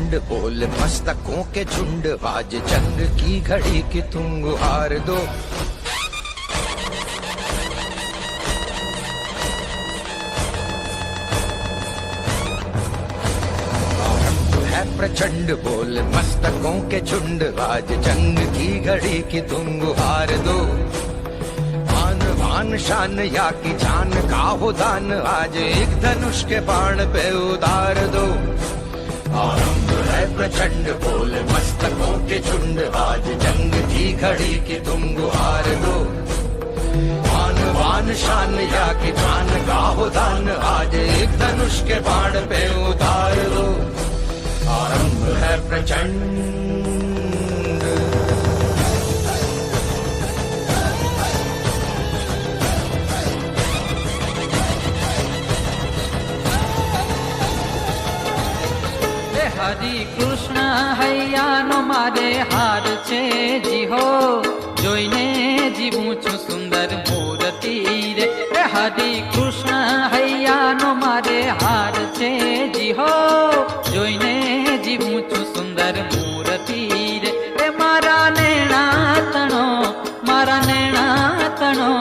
प्रचंड बोल मस्तकों के झुंड, आज जंग की घड़ी की तुम गुहार दो। प्रचंड बोल मस्तकों के झुंड, आज जंग की घड़ी की तुम गुहार दो। आन बान शान या की जान का हो दान, आज एक धनुष के बाण पे उतार दो। आरंभ है प्रचंड बोल मस्तकों के झुंड, आज जंग की घड़ी की तुम गुहार दो। आन बान शान या की जान का हो दान, आज एक धनुष के बाण पे उतार दो। आरंभ है प्रचंड। हरि कृष्ण હૈયાનો મારે હાર છે જીહો, જોઈને જીવું છું સુંદર મૂર્તિ રે। હરિ કૃષ્ણ હૈયાનો મારે હાર છે જીહો, જોઈને જીવું છું સુંદર મૂર્તિ રે। મારા નેણા તણો, મારા નેણા તણો,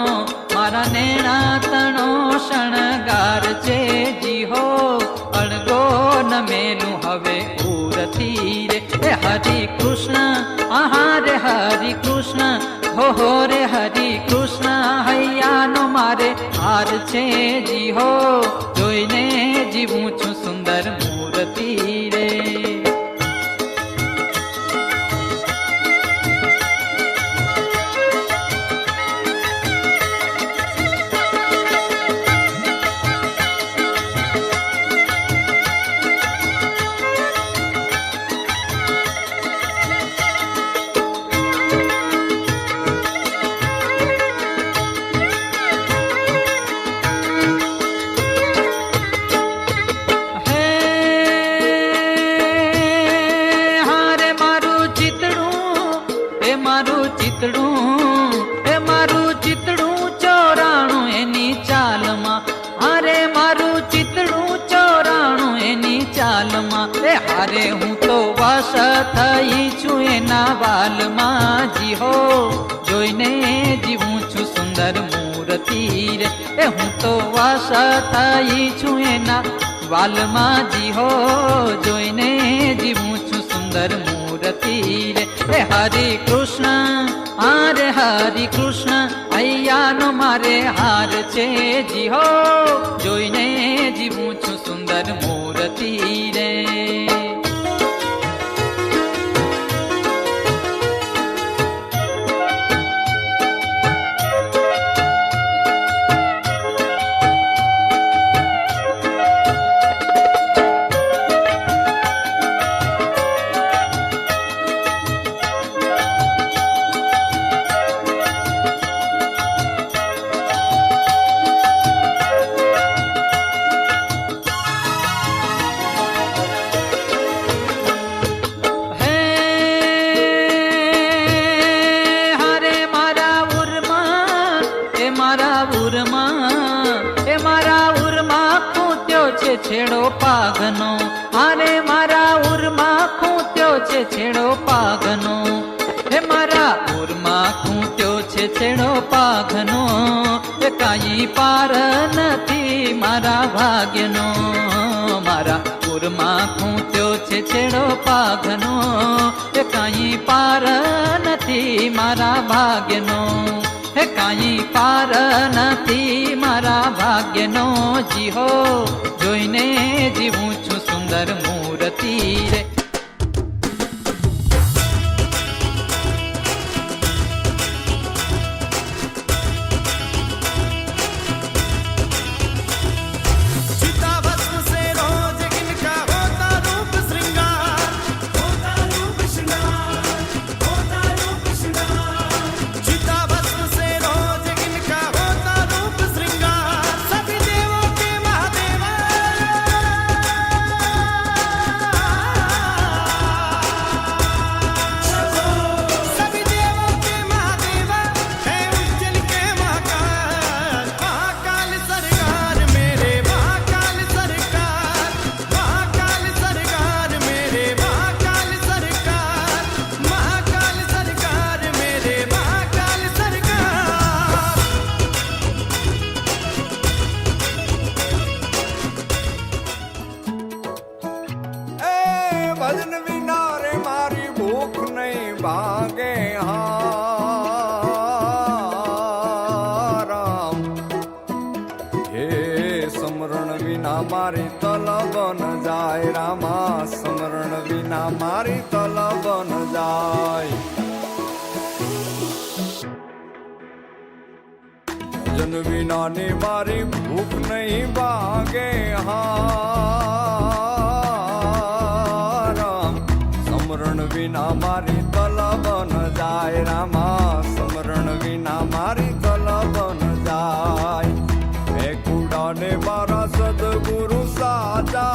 મારા નેણા તણો શણગાર છે જીહો, અળગો ન મેલું હવે ઉરતી રે। હરિ કૃષ્ણ આહા રે હરિ કૃષ્ણ, હો રે હરિ કૃષ્ણ હૈયાનો મારે હાર છે જીહો, જોઈને જીવું છું સુંદર મૂર્તિ રે। हारे हूँ तो वास थई छू एना वालमा जीहो, जोईने जीवूं छू सुंदर मूर्ति रे। हूँ तो वास थई छू एना वालमा जीहो, जोईने जीवूं छू सुंदर मूर्ति रे। हरि कृष्ण आरे हरि कृष्ण हૈયાનો મારે હાર છે જીહો, જોઈને જીવું છું સુંદર મૂર્તિ રે। છેડો પાઘનો, અરે મારા ઉરમાં ખૂંત્યો છે છેડો પાઘનો। હે મારા ઉરમાં ખૂંત્યો છે છેડો પાઘનો, એ કાંઈ પાર નથી મારા ભાગ્યનો। મારા ઉરમાં ખૂંત્યો છે છેડો પાઘનો, એ કાંઈ પાર નથી મારા ભાગ્યનો। હે કાંઈ પાર નથી મારા ભાગ્યનો જીહો, જોઈને જીવું છું સુંદર મૂર્તિ રે। ભજન વિના રે મારી ભૂખ નહીં ભાગે રામ હે સમરણ વિના મારી તલબ ન જાય રામા સમરણ વિના મારી તલબ ન જાય ભજન વિના ની મારી ભૂખ નહીં ભાગે રામ સમરણ વિના મારી તલબ ન જાય રામા સમરણ વિના મારી તલબ ન જાય હે કુડાને મારા સદગુરુ સાચા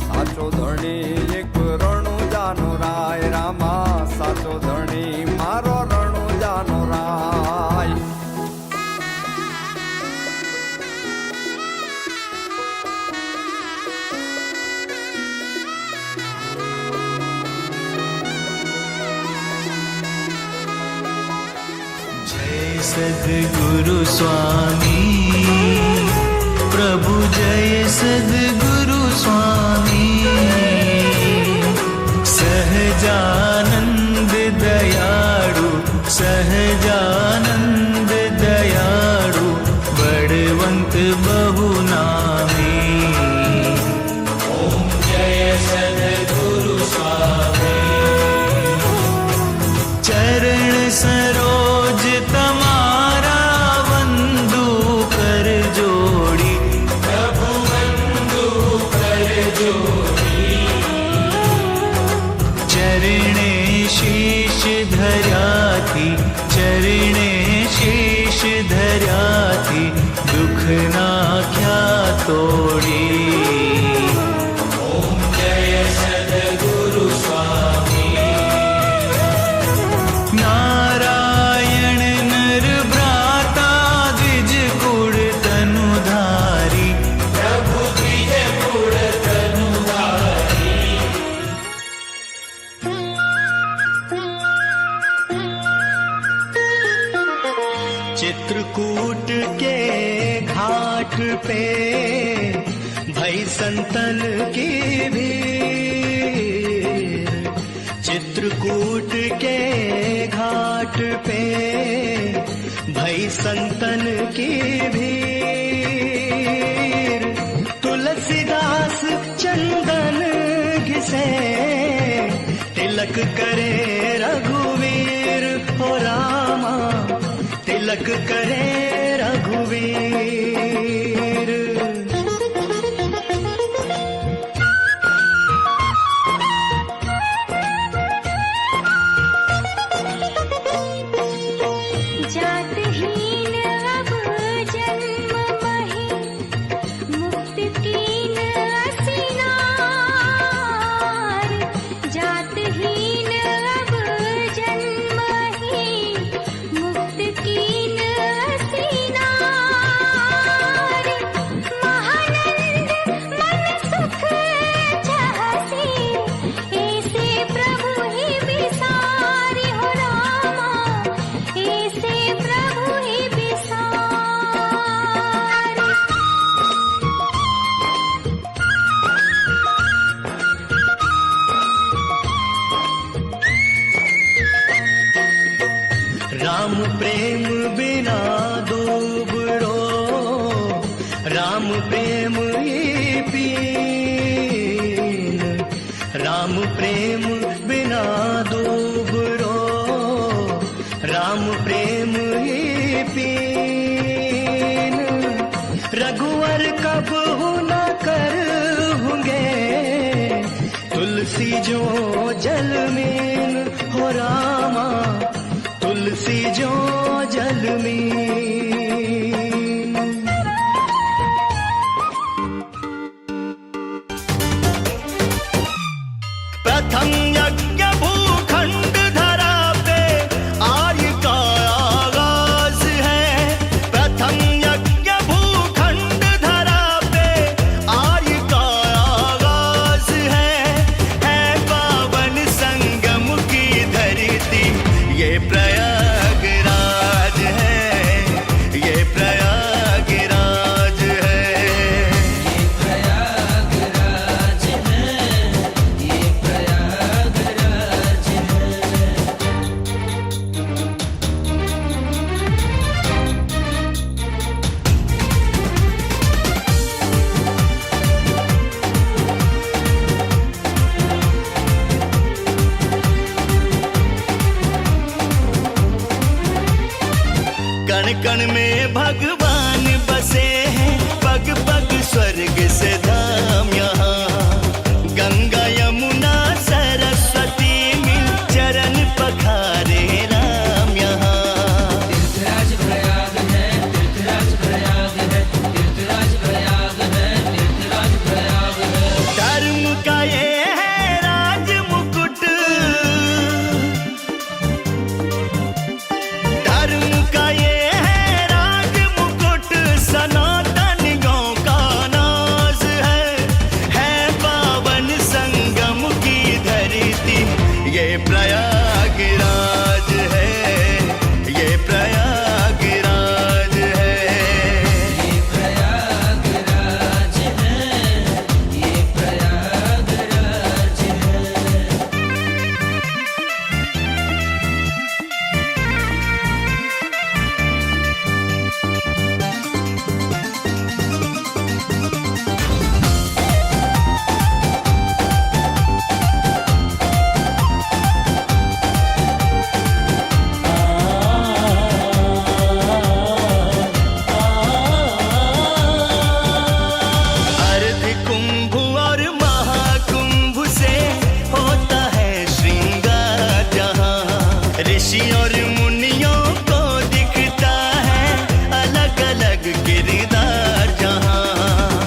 સાચો ધણી એક રણુ જાનો રાય રામા સાચો ધણી મારો રણુ જાનો રાય जय सद्गुरु स्वामी प्रभु जय सद्गुरु स्वामी सहजानंद दयाळु सहजानंद दयाळु बड़वंत बहु नामी ओम जय सद्गुरु स्वामी चरण सरोज तमारा वंदु कर जोड़ी प्रभु वंदु कर जोड़ी चरणे शीश धर्याथी चरणे शीश धर्याथी दुख नाख्या तोड़ी ओम जय सद्गुरु स्वामी नारायण नर भ्राता द्विज कुळ तनुधारी प्रभु द्विज कुळ तनुधारी चित्रकूट के घाट पे भई संतन की भीड़ चित्रकूट के घाट पे भई संतन की भीड़ तुलसीदास चंदन घिसे तिलक करे रघुवीर हो रामा तिलक करे रघुवीर जातहीन अब जन्म मही मुक्त कीन असिनार जातहीन अब जन्म ही मुक्त कीन असिनार महानंद मन सुख चाहसी ऐसे प्रभु ही बिसारी हो रामा ऐसे प्रभु ही बिसारी राम प्रेम बिना दूबड़ो राम प्रेम ये पीन राम प्रेम बिना दूबड़ो राम प्रेम ये पीन रघुवर कब न कर होंगे तुलसी जो जल में हो रामा तुलसी जो जल में प्रथम यज्ञ भूखंड धरा पे आर्य का आगाज है प्रथम यज्ञ भूखंड धरा पे आर्य का आगाज है पावन संगम की धरती कण में भगवान बसे हैं, पग पग स्वर्ग से धाम यहाँ। गंगा यमुना सरस्वती मिल चरण पखारे राम यहाँ। तीर्थराज प्रयाग है, तीर्थराज प्रयाग है, तीर्थराज प्रयाग है, तीर्थराज प्रयाग है। धर्म का ये है राज मुकुट, धर्म का ये है राज मुकुट, सनातनियों का नाज है पावन संगम की धरती, ये प्रयागराज है, ये प्रयागराज है। ये प्रयागराज है, ये प्रयागराज है। अर्ध कुंभ और महाकुंभ से होता है श्रृंगार जहाँ। ऋषि और मुनियों को दिखता है अलग अलग किरदार जहाँ।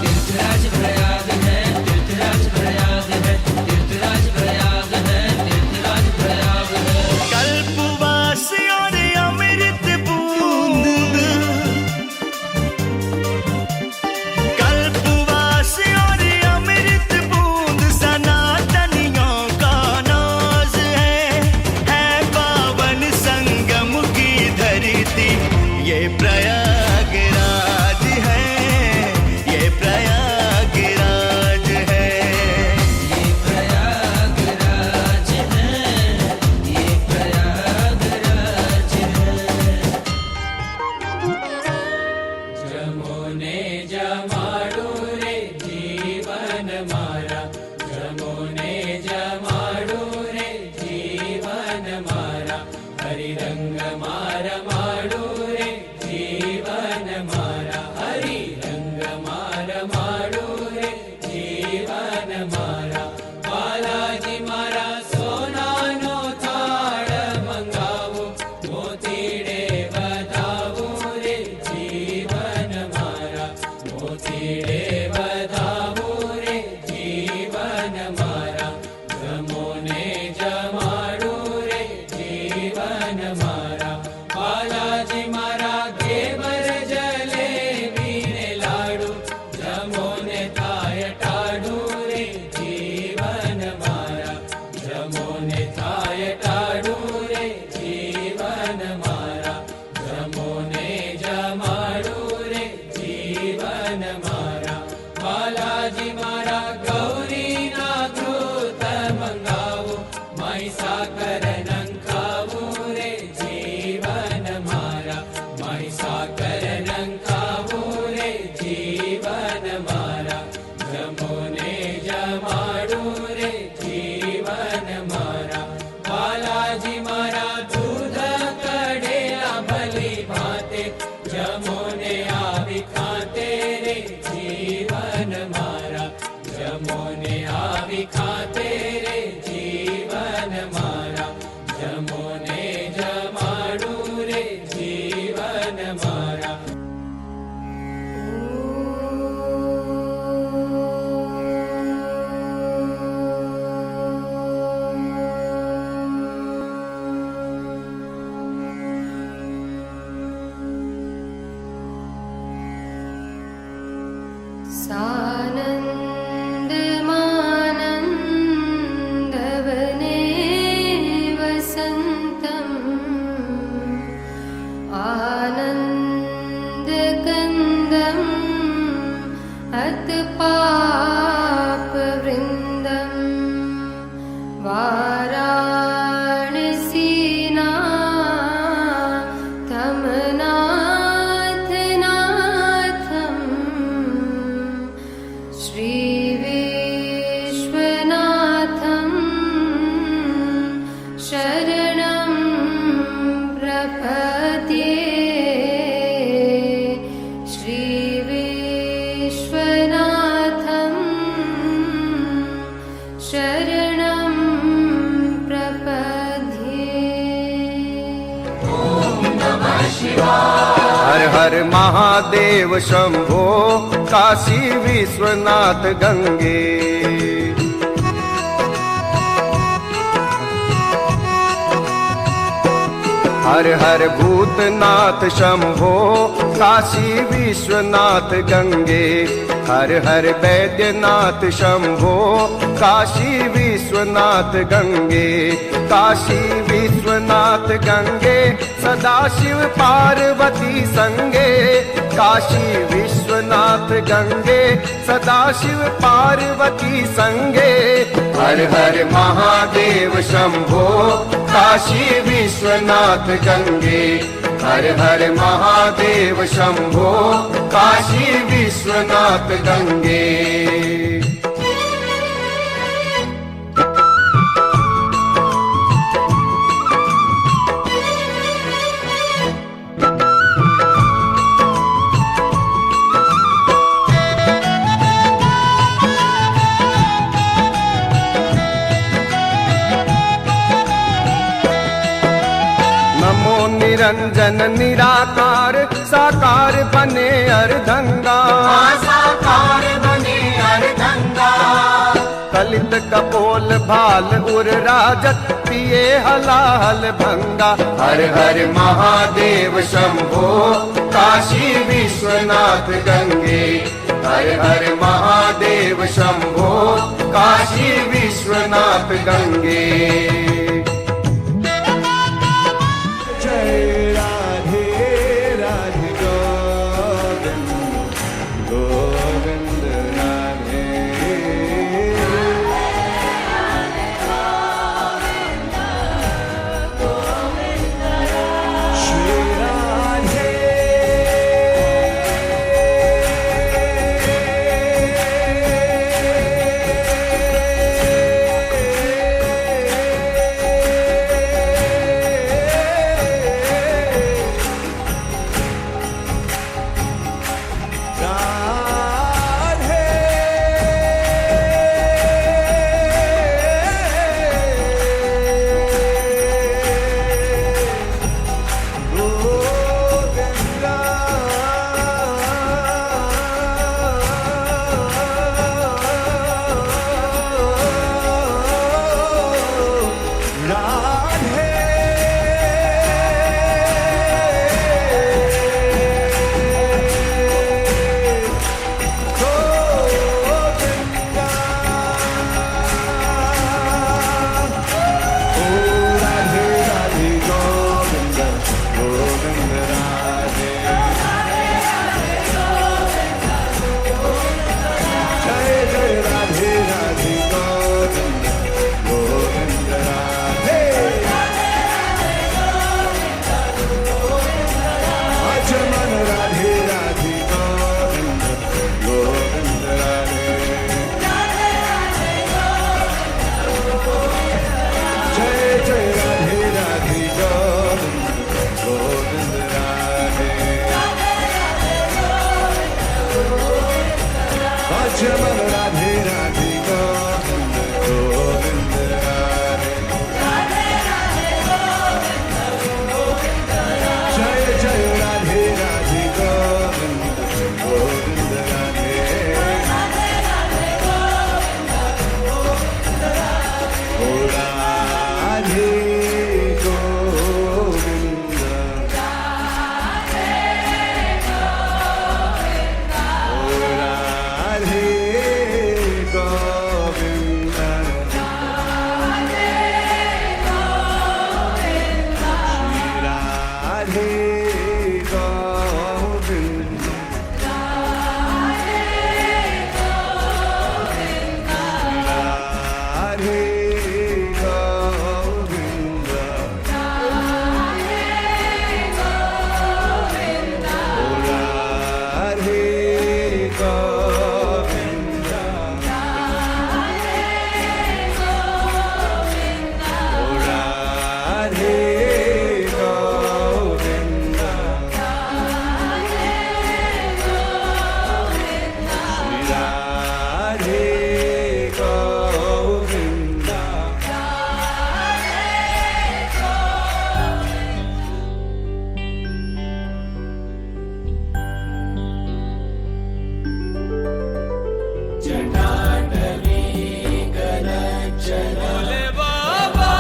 तीर्थराज प्रयाग है, तीर्थराज प्रयाग है, तीर्थराज प्रयाग है, तीर्थराज प्रयाग है। कल्पवास और अमृत बूंद, कल्पवास और अमृत बूंद, सनातनियों का नाज है पावन संगम की धरती, ये प्रयागराज है, ये प्रयागराज है। ये प्रयागराज है, ये प्रयागराज है। जमुने जमाडो रे जीवन मारा, जमुने जमाडो रे जीवन मारा, हरि रंग मारा माडो रे जीवन मारा, हरि रंग मारा माडो रे जीवन मारा। बालाजी मारा सोनानो थाळ मंगावो, मोतीडे बधावो रे जीवन मारा, मोतीडे बधावो रे जीवन मारा। जमुने जमाडो रे जीवन मारा, बालाजी मारा घेवर जले वीणे लाडू, जमुने थाय टाडू रे जीवन मारा, जमुने थाय टाडू रे जीवन मारा। जमुने जमाडू रे जीवन मारा, बालाजी मारा गौरी ना घृत मंगावो, माई साकर नंखावो रे जीवन मारा, माई साकर नंखावो रे जीवन मारा। जमुने जमाडू रे जीवन मारा, बालाजी मारा दूध कडेला भली भाते, जमुने आवी खाते रे जीवन मारा, जमुने आवी खाते रे जीवन मारा। जमुने जमाडू रे जीवन मारा। सानंद मानंद हर हर महादेव शंभो काशी विश्वनाथ गंगे। हर हर भूतनाथ शंभो काशी विश्वनाथ गंगे। हर हर वैद्यनाथ शंभो काशी विश्वनाथ गंगे। काशी विश्वनाथ गंगे सदाशिव पार्वती संगे। काशी विश्वनाथ गंगे सदाशिव पार्वती संगे। हर हर महादेव शंभो काशी विश्वनाथ गंगे। हर हर महादेव शंभो काशी विश्वनाथ गंगे। निरंजन निराकार साकार बने अर्धंगा। साकार बने अर्धंगा। कलित कपोल भाल उर राजत पिए हलाहल भंगा। हर हर महादेव शंभो काशी विश्वनाथ गंगे। हर हर महादेव शंभो काशी विश्वनाथ गंगे। Radhe भोले बाबा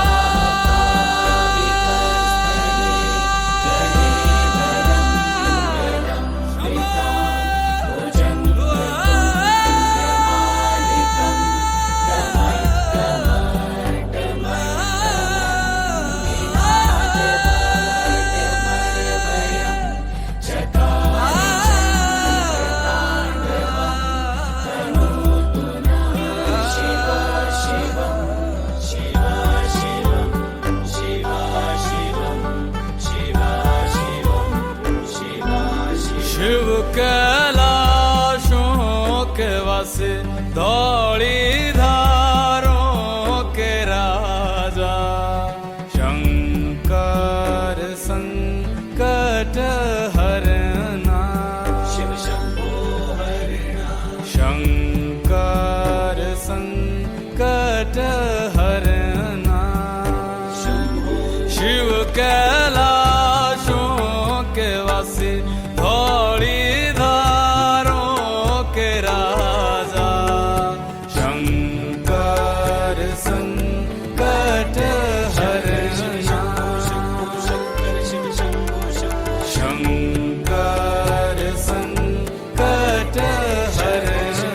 शिव कैलाशों के वासे धौली धारों के राजा शंकर संकट हरना शिव शंभो हरना शंकर संकट हरना शिव कैलाशों के वासी धौली धारों के राजा शंकर संकट हरना शंकर संकट हरना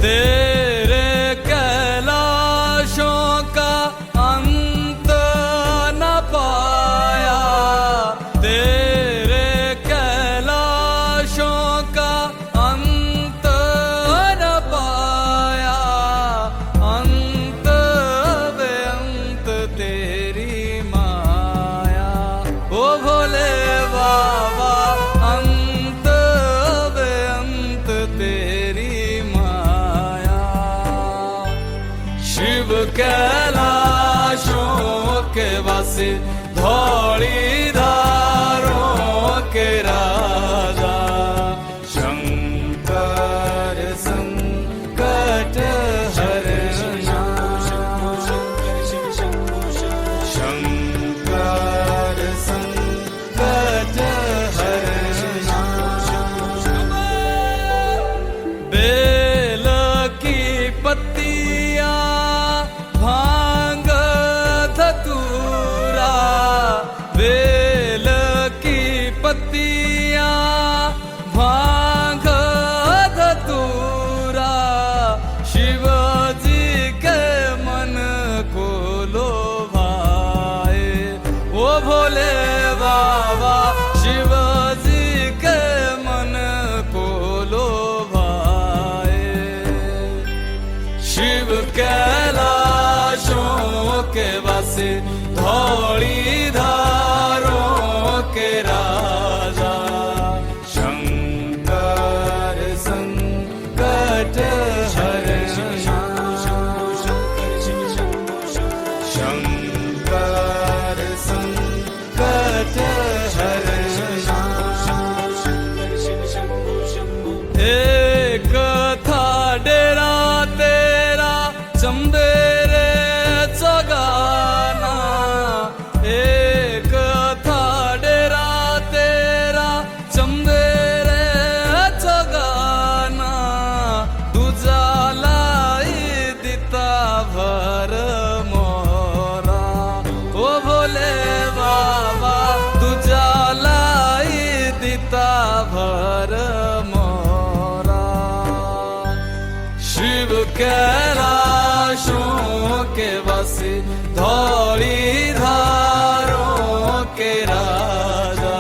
तेरे कैलाशों का अंत न पाया तेरे कैलाशों का अंत न पाया अंत बेअंत तेरी माया ओ भोले बाबा अंत बेअंत तेरी माया शिव कैलाशों के वासी धौली धारों के राजा शंकर संकट हरना शंकर संकट हरना बेल की पत्तियां भांग धतूरा बेल की पत्तियां भांग धतूरा शिव जी के मन को लोभाए ओ भोले बाबा शिव जी के मन को लोभाए शिव कैलाशों के वासी धौली धारों के राजा शंकर संकट हरना शंकर संकट हरना एक था डेरा तेरा चंदेरे चगाना एक था डेरा तेरा चंदेरे चगाना तुझा लाई दिता भर मोरा ओ भोले बाबा तुझा लाई दिता भर मोरा शिव कैलाशों के वासी धौली धारों के राजा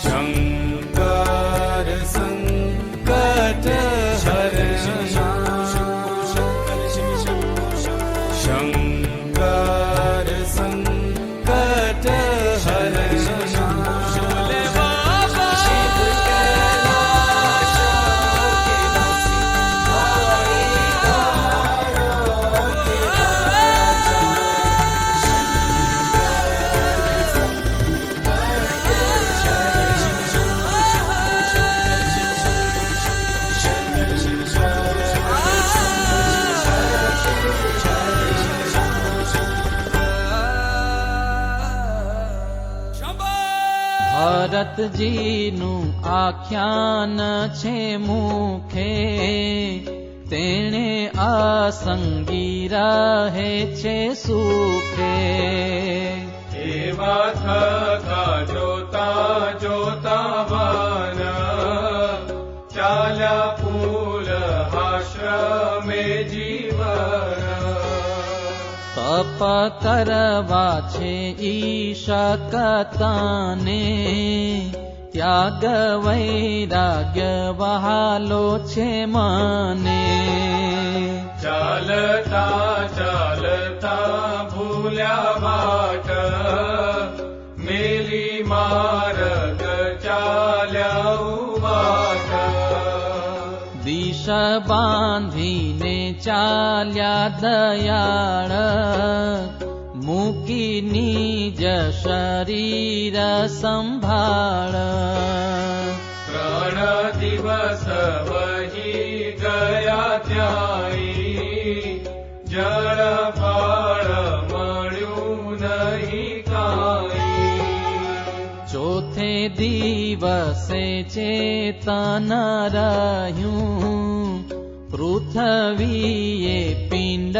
शंकर संकट हरना शंकर संकट हरना भोले बाबा शिव कैलाशों के वासी धौली धारों के राजा ભરતજીનું આખ્યાન છે મુખે, તેણે અસંગી રહે છે સુખે. એવા થતા જોતા જોતા વન, ચાલ્યા ફૂલ આશ્રમે જીવન. તપ કરવા છે ઈશકતાને, ત્યાગ વૈરાગ્ય વહાલો છે મને. ચાલતા ચાલતા ભૂલ્યા વાટ, મેલી માર્ગ ચાલ્યા ઉવાટ. દિશ બાંધીને ચાલ્યા દયાળ, મૂકી નિજ શરીર સંભાળ. 3 દિવસ વહી ગયા ત્યાંઈ, જળ ફળ મળ્યું નહીં કાંઈ. ચોથે દિવસે ચેતન રહ્યું, પૃથ્વીએ પિંડ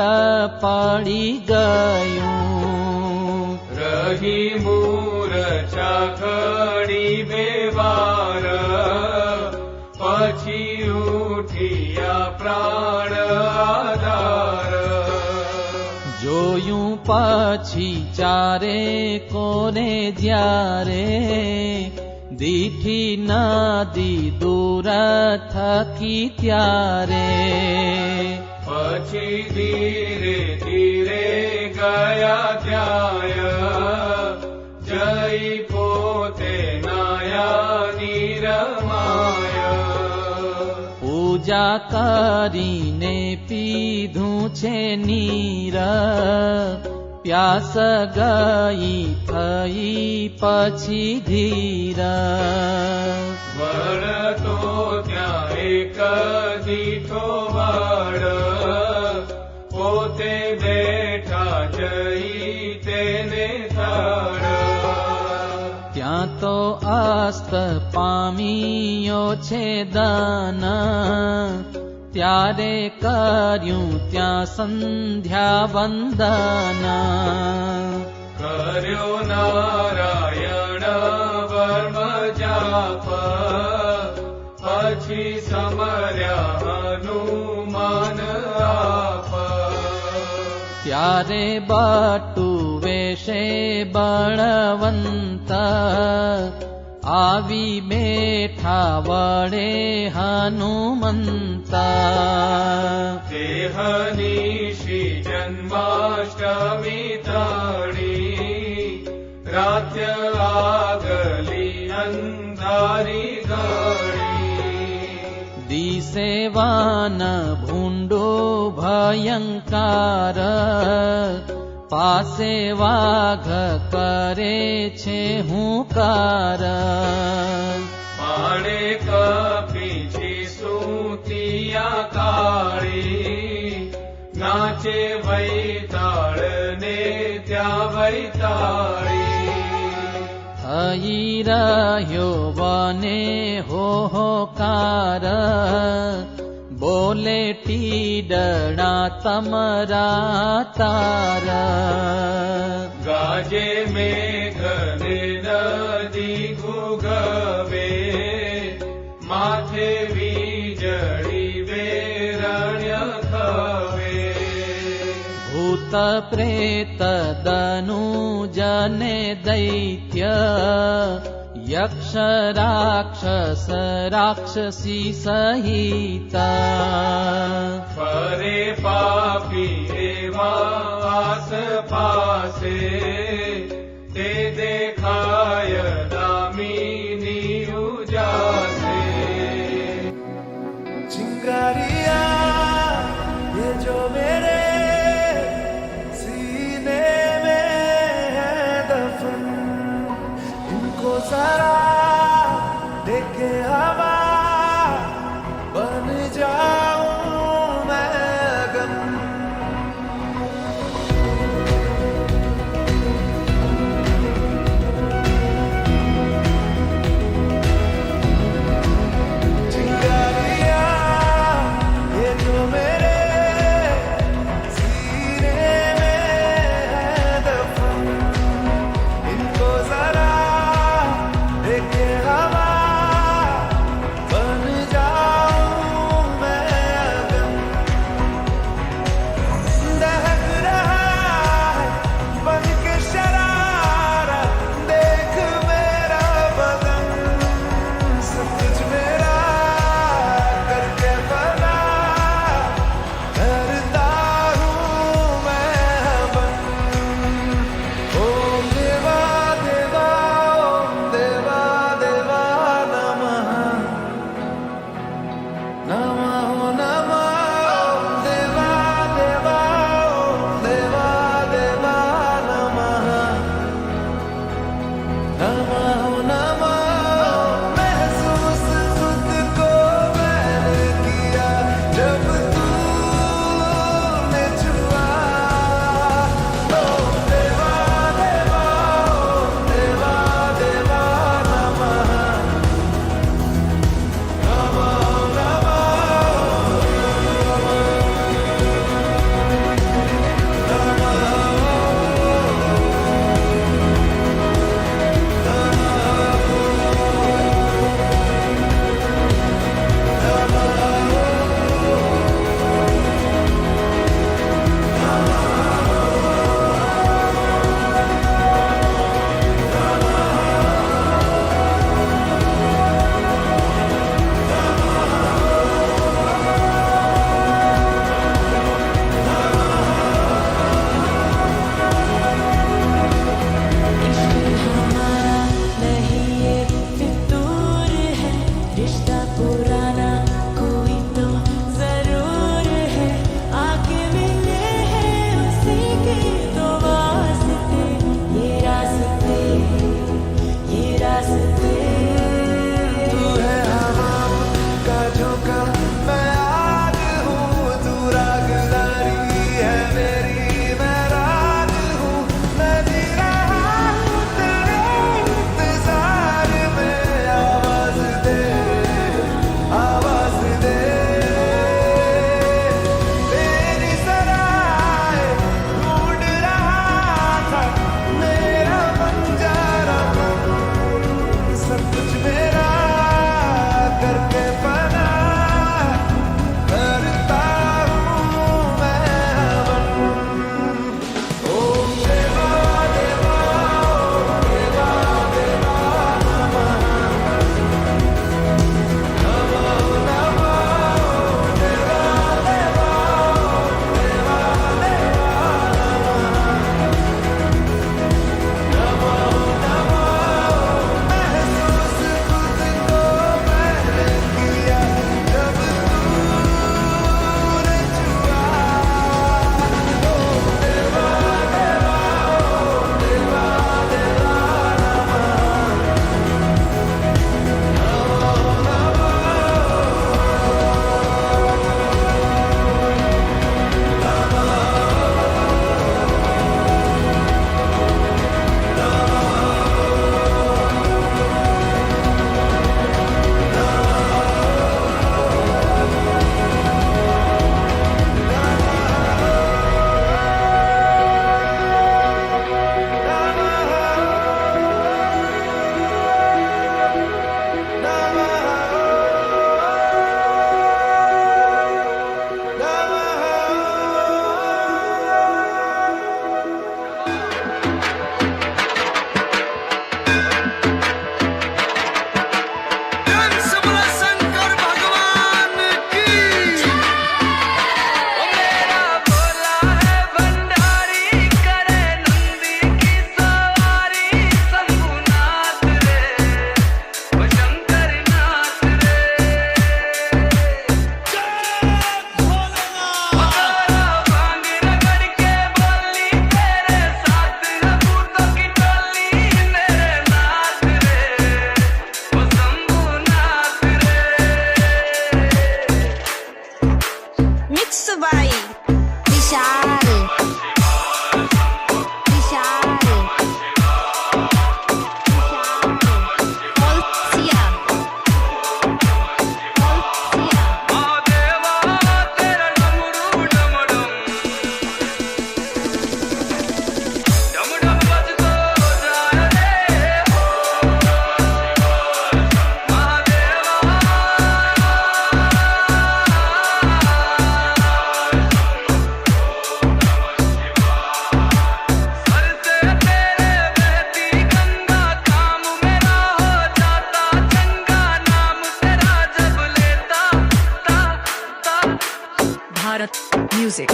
પડી ગયું. રહી મૂર્છા ઘડી બે વાર, પછી ઉઠ્યા પ્રાણ આધાર. જોયું પછી ચારે કોને જ્યારે, દીઠી નદી દૂર થકી ત્યારે. પછી ધીરે ધીરે ગયા ત્યાંય, જઈ પોતે નાયા નિરમાય. પૂજા કરીને પીધું છે નીર, પ્યાસ ગઈ થઈ પછી ધીર. વળતો ત્યાં એક દીઠો વાળ, પોતે બેઠા જઈ તેને થાળ. ત્યાં તો અસ્ત પામ્યો છે દાન, ત્યારે કર્યું ત્યાં સંધ્યા વંદન. કર્યો નારાયણ વર્મ જાપ, પછી સમર્યા હનુમાન આપ. ત્યારે બટુ વેશે બળવંત, આવી બેઠા વડે હનુમંત. દેહનીશી જન્માષ્ટમી તળી, રાત્ય આગલી અંધારી ગળી. દિસેવાન ભૂંડો ભયંકાર, પાસે વાઘ કરે છે હુંકાર. પાણે કપી સુતિયા કાળી, નાચે વૈતાળ ને ત્યાં વૈતાળી. થઈ રહ્યો બને હોકાર, બોલે ટીડણા તમરા તાર. ગાજે મેઘને નદી ગુગવે, માથે વીજળી વેરણ્ય ખવે. ભૂત પ્રેત દનુજને દૈત્ય, યક્ષ રાક્ષસ રાક્ષસી સહિત. ફરે પાપી એવા આસપાસે, તે દેખાય દામિની ઉજાસે. चिंगारियां ये जो मेरे सीने में है दफन, इनको जरा देखे हवा बन जाऊं मैं गम. by Vishal. Polsia. Bharat Music.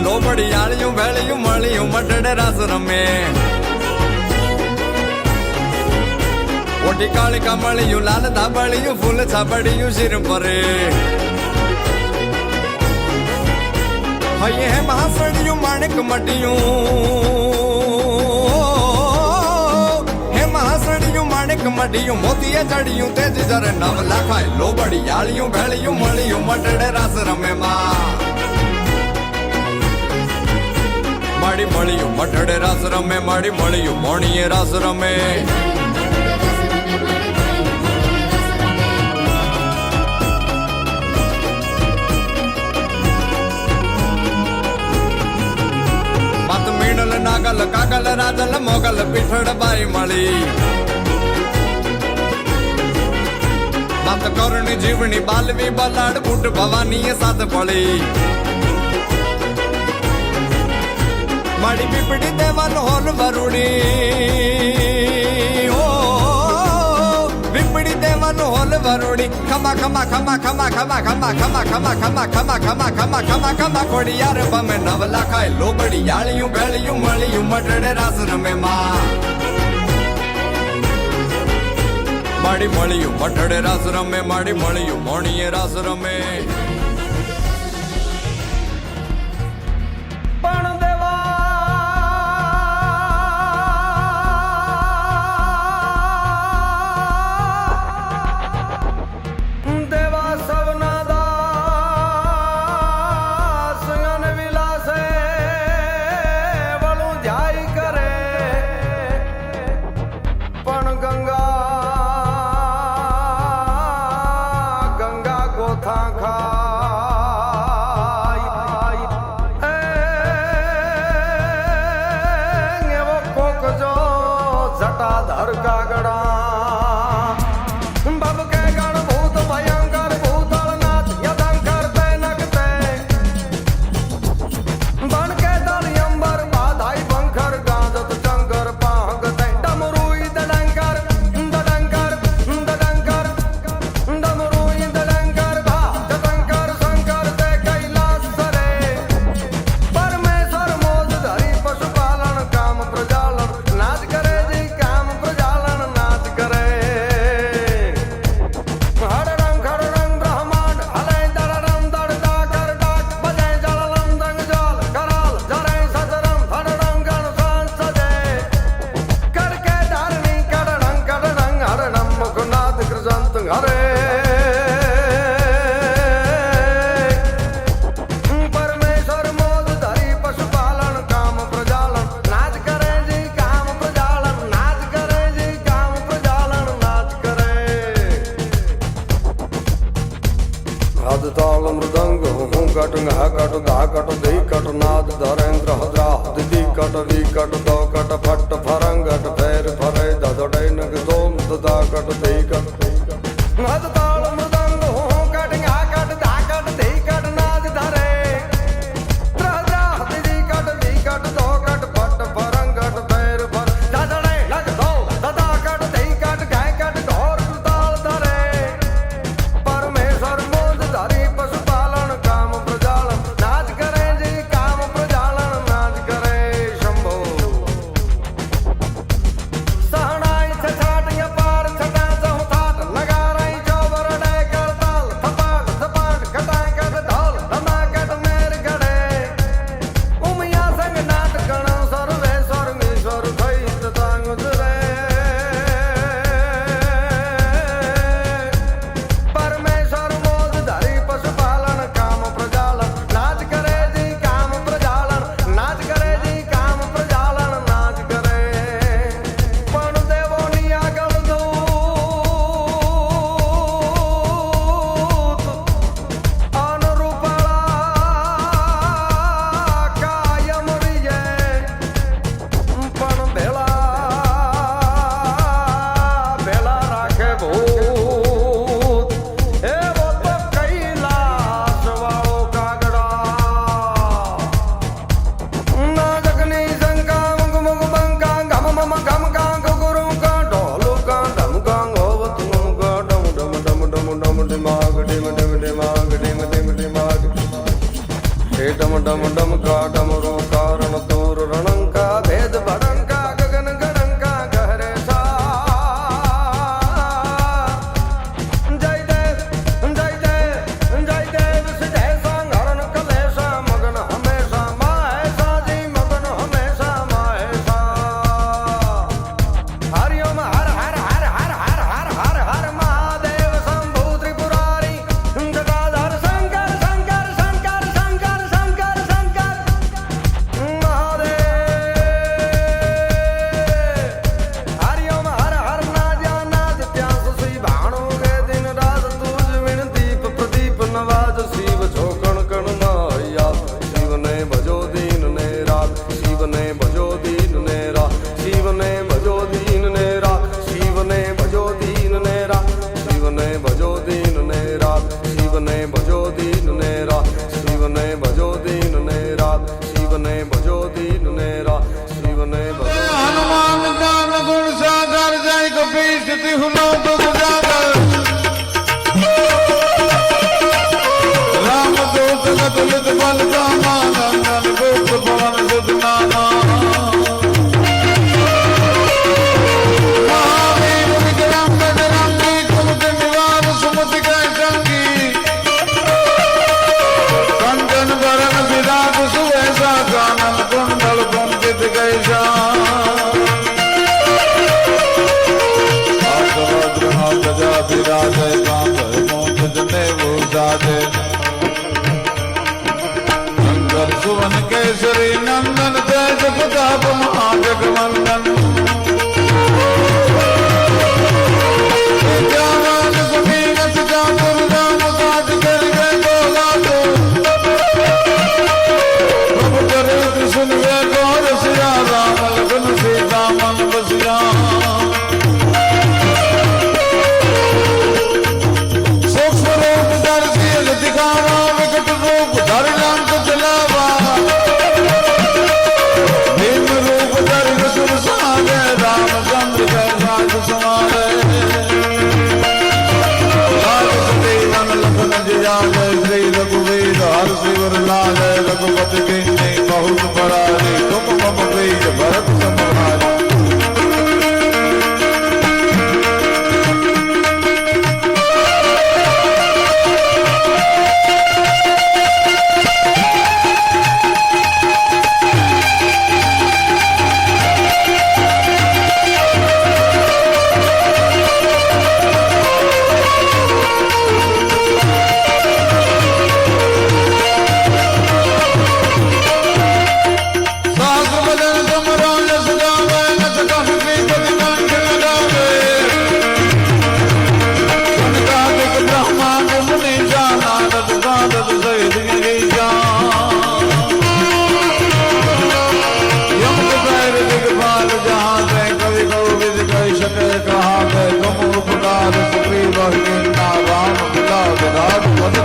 લોબડિયાળિયું વેળિયું મળિયું મટડે રાસ રમે ઓઢી કાળિકા મળિયું લાલ ધાબળિયું ફૂલ છાબડિયું શિર પરે હૈયે હે મહાસડિયું માણેક મટિયું હે મહાસડિયું માણેક મટિયું મોતીએ ચડિયું તેજ જરે નવ લાખાય લોબડિયાળિયું વેળિયું મળિયું મટડે રાસ રમે માં માડી મળ્યું મઠડે રાસ રમે માડી મળ્યું મોણીએ રાસ રમે માત મીણલ નાગલ કાગલ રાજલ મોગલ પીઠડ બાઈ મળી માત કરણી જીવણી બાલવી બલાડ બુટ ભવાની સાથ પડી માડી પીપડી દેવાન હોલ વરુડી ઓ પીપડી દેવાન હોલ વરુડી ખમા ખમા ખમા ખમા ખમા ખમા ખમા ખમા ખમા ખમા ખમા ખમા ખમા ખમા ખોડી યાર બમે નવ લાખાય લોબડી યાળિયું બેળિયું મળિયું મટડે રાસ રમે માં માડી મળિયું મટડે રાસ રમે માડી મળિયું મોણીએ રાસ રમે घरे परमेश्वर मोद धरी पशुपालन काम प्रजालन नाच करे जी काम प्रजालन नाच करे जी काम प्रजालन नाच करे हाथ ताल मृदंग हूँ कट घा कट गा कट दी कट नाद धरेंद्र हद्रा दिदी कट वी कट दो कट फट फरंगट फेर फरे ददड़े नग दोम ददा कट दी कट हाथ ताल मृदंग हूँ कट घा कट दा कट दी कट नाद धरे हद्रा दिदी कट वी कट दो कट फट फरंगट फेर फर ददड़े लग दो ददा कट दी कट गाय कट ढोर ताल धरे परमेश्वर मोद धरी पशुपालन काम प्रजालन नाच करे जी काम प्रजालन नाच करे शंभो सहनाई छछाट या पार छटा चौथाट नगाराई चौबर डे करताल थपाट थपाट खटाई कट ढोल धमाकट मेर गड़े उमिया संग नाट गण सर्वे स्वर्गेश्वर भैत तांग रे परमेश्वर मोद धरी पशुपालन काम प्रजालन नाच करे जी काम प्रजालन नाच करे जी काम प्रजालन नाच करे पण देवोनी आगल दूत अनुरूपाला कायम रिये पण भेला भेला राखे भूत एवो तो कैलाश वाळो कागड़ा नागकनी शंका मुग मुग बंका गम मम गम का गुरु का ढोलू का धम का होवत नु का डम डम डम डम डम दिमाग डिम डिम दिमाग डिम डिम दिमाग हे डम डम डम का डमरू कारण दूर रणंका भेद भड़ंका गगन गणंका गहरे सा जय देव जय देव जय देव जय सांगरण कलेसा मगन हमेशा माहेशा जी मगन हमेशा माहेशा हरिओम हर हर हर हर हर हर हर हर महादेव शंभु त्रिपुरारी जटाधर शंकर शंकर शंकर शंकर शंकर शंकर महादेव हरिओम हर हर नाद्या नाद प्यास सी भाणो गे दिन रात तुझ विण दीप प्रदीप नवाज शिव झोकण कण माया शिव ने भजो दीन ने रात शिव ने भजो दीन ने रात शिव ने भजो दीन ने रात शिव ने भजो दीन ने रात शिव ने भजो दीन ने रात शिव ने भजो दीन ने रात शिव ने भजो दीन ने रात शिव ने भजो दीन ने रात शिव ने भजो हनुमान ज्ञान गुण सागर जय कपीश तिहुलो तुम जागर राम दूत तुलित बल जामा नंदन गुप्त पवन सुत नामा महावीर विक्रम बजरंगी कुमति निवार सुमति कै संगी कंचन बरन विराट सुवेशा कानन कुंडल कुंचित कैसा प्रजा विराजे कांधर मोंद जने वो जाजे शंकर सुवन केसरी नंदन तेज प्रताप महाजगवंदन विद्यावान कुटीरथ चातुर राम काज कर गए बोला तो प्रभु चरित्र सुनवे गौर सिया राम लखन सीता मन बसिया सूक्ष्म रूप दर्शी दिखा કહી ના રામ બિલાદ રાજ પદ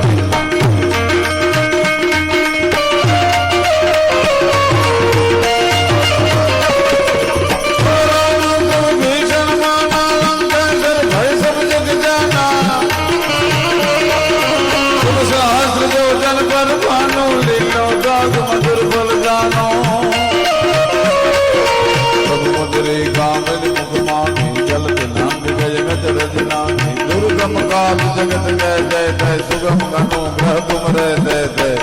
दुर्गम काल जगत जय जय जय सुगम घनो ग्रह तुम रे जय जय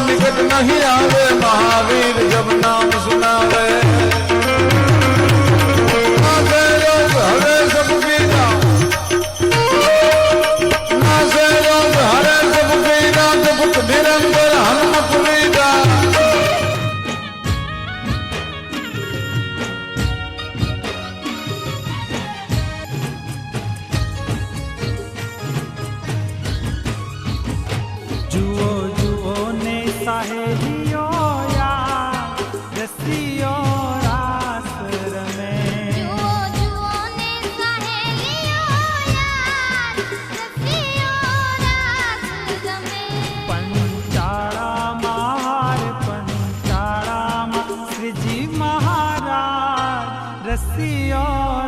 निकट नहीं आवे महावीर जब नाम सुनावे नासे रोग हरे सब पीरा नासे रोग हरे सब पीरा जपत निरंतर हनुमत वीरा सहेलियो यार रसियो रास रमे जुओ जुओ ने सहेलियो यार रसियो रास रमे पंचाड़ा श्रीजी महाराज रसियो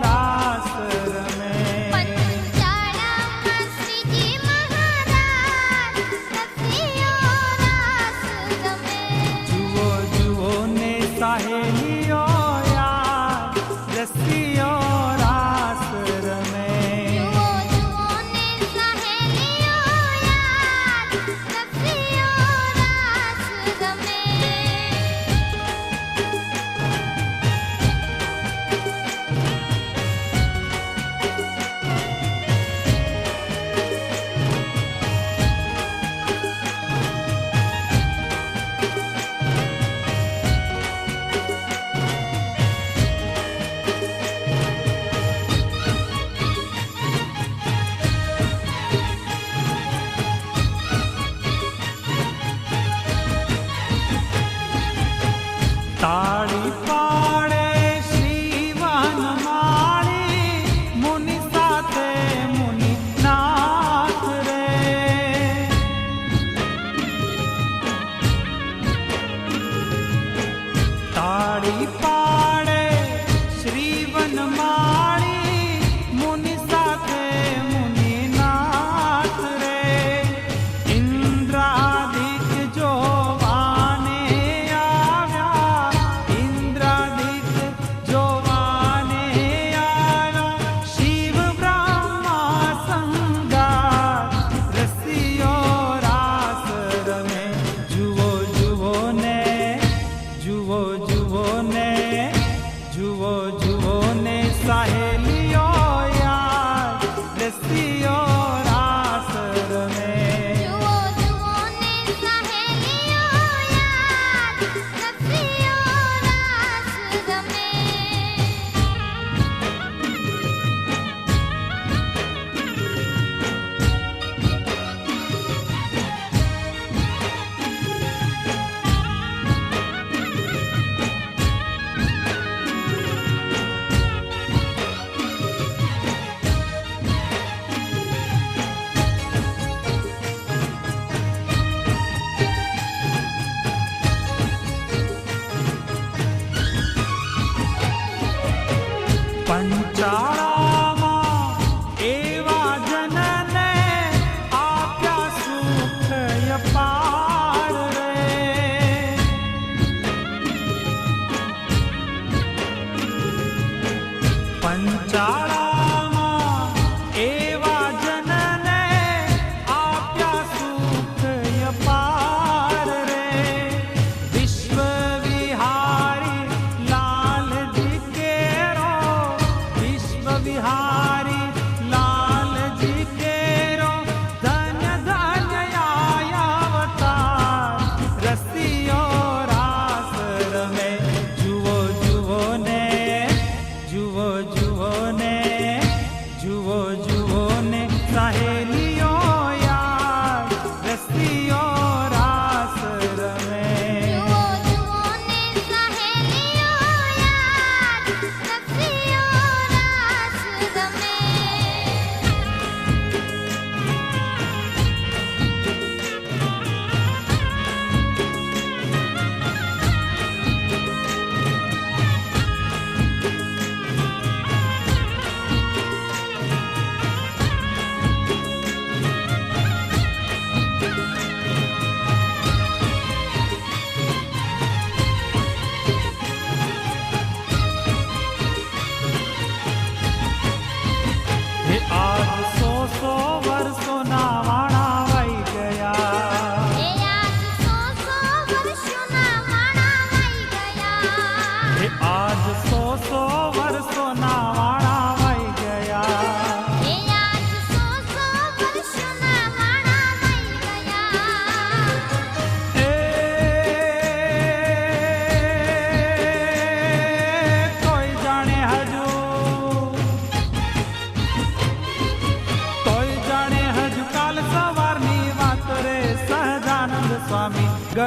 रास रमे सहेलियो यार रसियो रास रमे जुओ जुओ ने सहेलियो यार रसियो रास रमे ताड़ी पाड़े श्रीवन मारी मुनि साथे मुनि नाथ रे ताड़ी पाड़े श्रीवन मारी मुनि साथे मुनि नाथ रे इंद्रादिक जो जुओ जुओ ने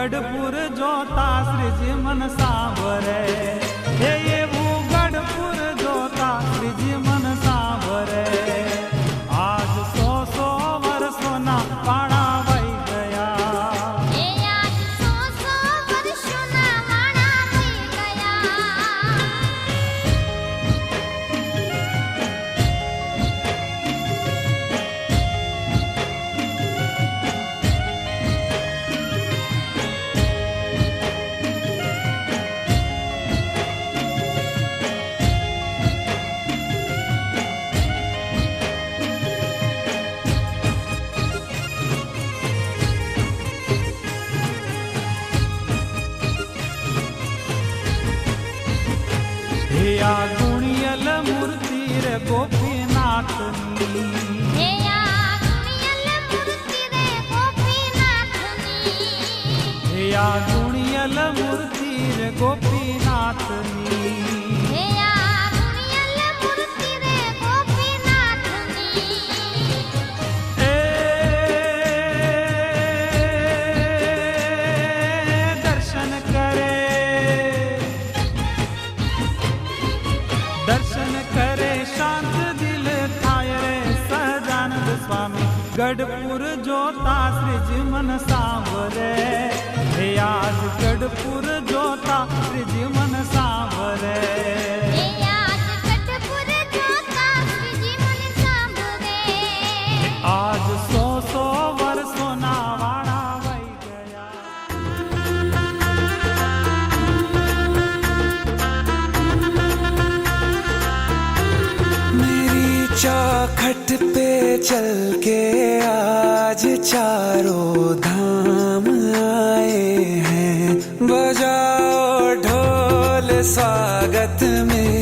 ગઢપુર જોતા શ્રીજી મન સાંભરે, હે એવું ગઢપુર જોતા શ્રીજી મન સાંભરે. આજ 100 વર્ષોના પાણા વહી ગયા, એ આજ 100 વર્ષોના વાણા થઈ ગયા. હે આ ગુણિયલ મૂર્તિ રે ગોપીનાથની, હે આ ગુણિયલ મૂર્તિ રે ગોપીનાથની, હે આ ગુણિયલ મૂર્તિ રે ગોપીનાથની. હે આ ગુણિયલ મૂર્તિ રે ગોપીનાથની. એ દર્શન કરે, દર્શન કરે શાંત દિલ થાય રે સહજાનંદ સ્વામી. ગઢપુર જોતા શ્રીજી મન સાંભરે, હે આજ ગઢપુર જોતા શ્રીજી મન સાંભરે. હે આજ ગઢપુર જોતા શ્રીજી મન સાંભરે. આજ 100 વર્ષોના વાણા વહી ગયા. मेरी चौखट पे चल के आज चारों धाम आए हैं. बजाओ ढोल स्वागत में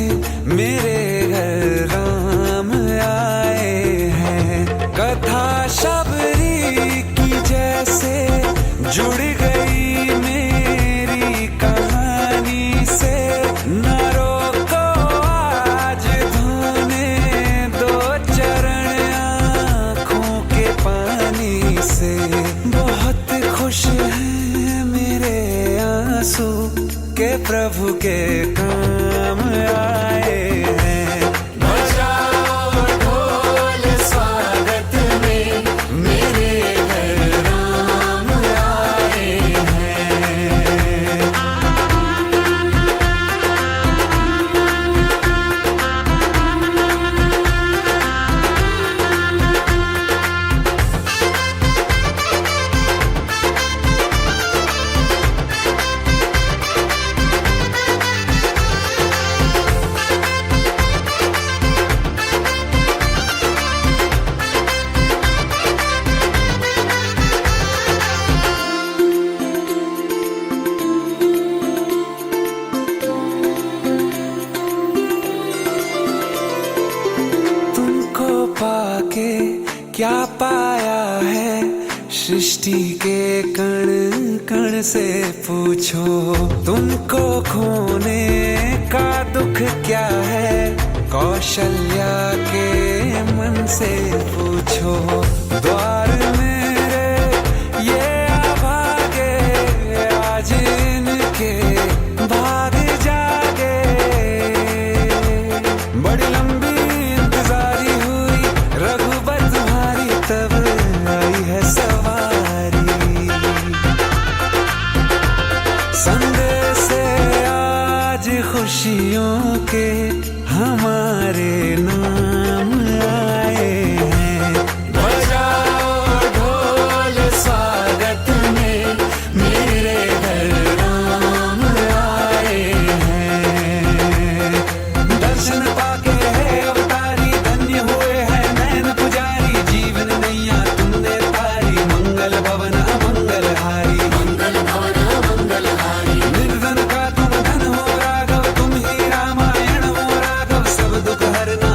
मेरे घर राम आए हैं. कथा शबरी की जैसे जुड़ गई मेरी कहानी से. न रोको आज धोने दो चरण आँखों के पानी से. बहुत खुश हैं मेरे आंसू के प्रभु के काम आए हैं. बजाओ ढोल स्वागत में मेरे घर राम आए हैं. तुमको पाके क्या पाया है सृष्टि के कण कण से पूछो. तुमको खोने का दुख क्या है कौशल्या के मन से पूछो. द्वार मेरे ये अभागे आज इनके भाग जागे. बड़ी लंबी इंतजारी हुई रघुबर तुम्हारी तब आई है सवारी. संदेश से आज खुशियों के हमारे नाम आए हैं. बजाओ ढोल स्वागत में मेरे घर राम आए हैं. दर्शन पाके है अवतारी धन्य हुए हैं नैन पुजारी. जीवन नैया तुमने तारी मंगल भवन अमंगल हारी. मंगल भवन अमंगल हारी. निर्धन का तुम धन हो राघव तुम ही रामायण हो राघव. सब दुख हरना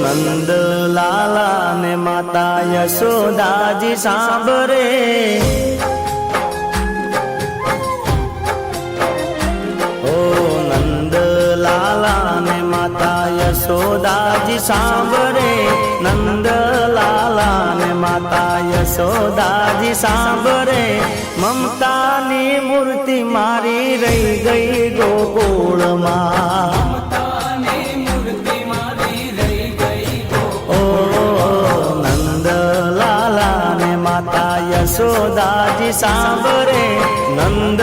નંદ લાલા ને માતા યશોદાજી સાંભળે ઓ નંદ લાલા ને માતા યશોદાજી સાંભળે નંદ લાલા ને માતા યશોદાજી સાંભળે મમતાની મૂર્તિ મારી રહી ગઈ ગોકુળમાં યશોદાજી સાંભળે નંદ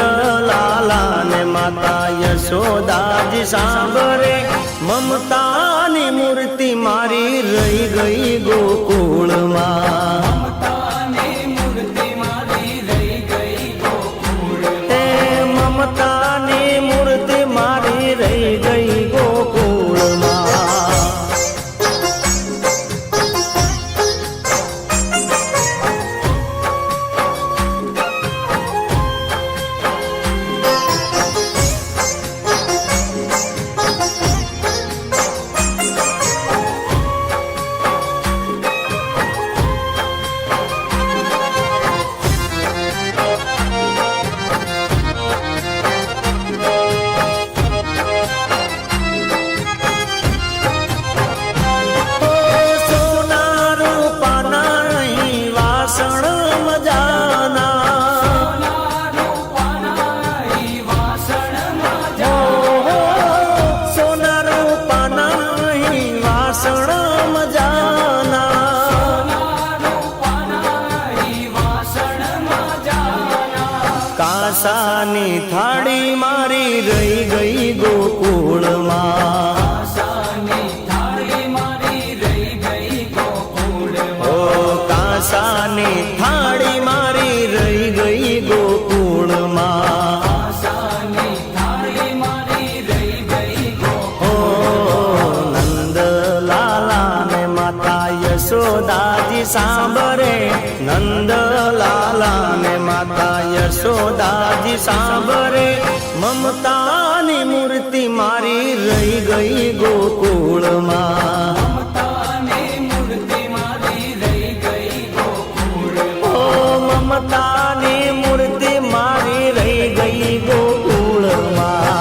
લાલા ને માતા યશોદાજી સાંભળે મમતાની મૂર્તિ મારી રહી ગઈ ગોકુળમાં મમતાની મૂર્તિ મારી રહી ગઈ ગોકુળમાં કાંસાની થાળી મારી રહી ગઈ ગોકુળમાં ઓ કાંસાની થાળી મારી રહી ગઈ ગોકુળમાં ઓ નંદ લાલા ને માતા યશોદાજી સાંભળે નંદ લાલા ને માતા યશોદાજી સાંભળે મમતાની મૂર્તિ મારી રહી ગઈ ગોકુળમાં ઓ મમતાની મૂર્તિ મારી રહી ગઈ ગોકુળમાં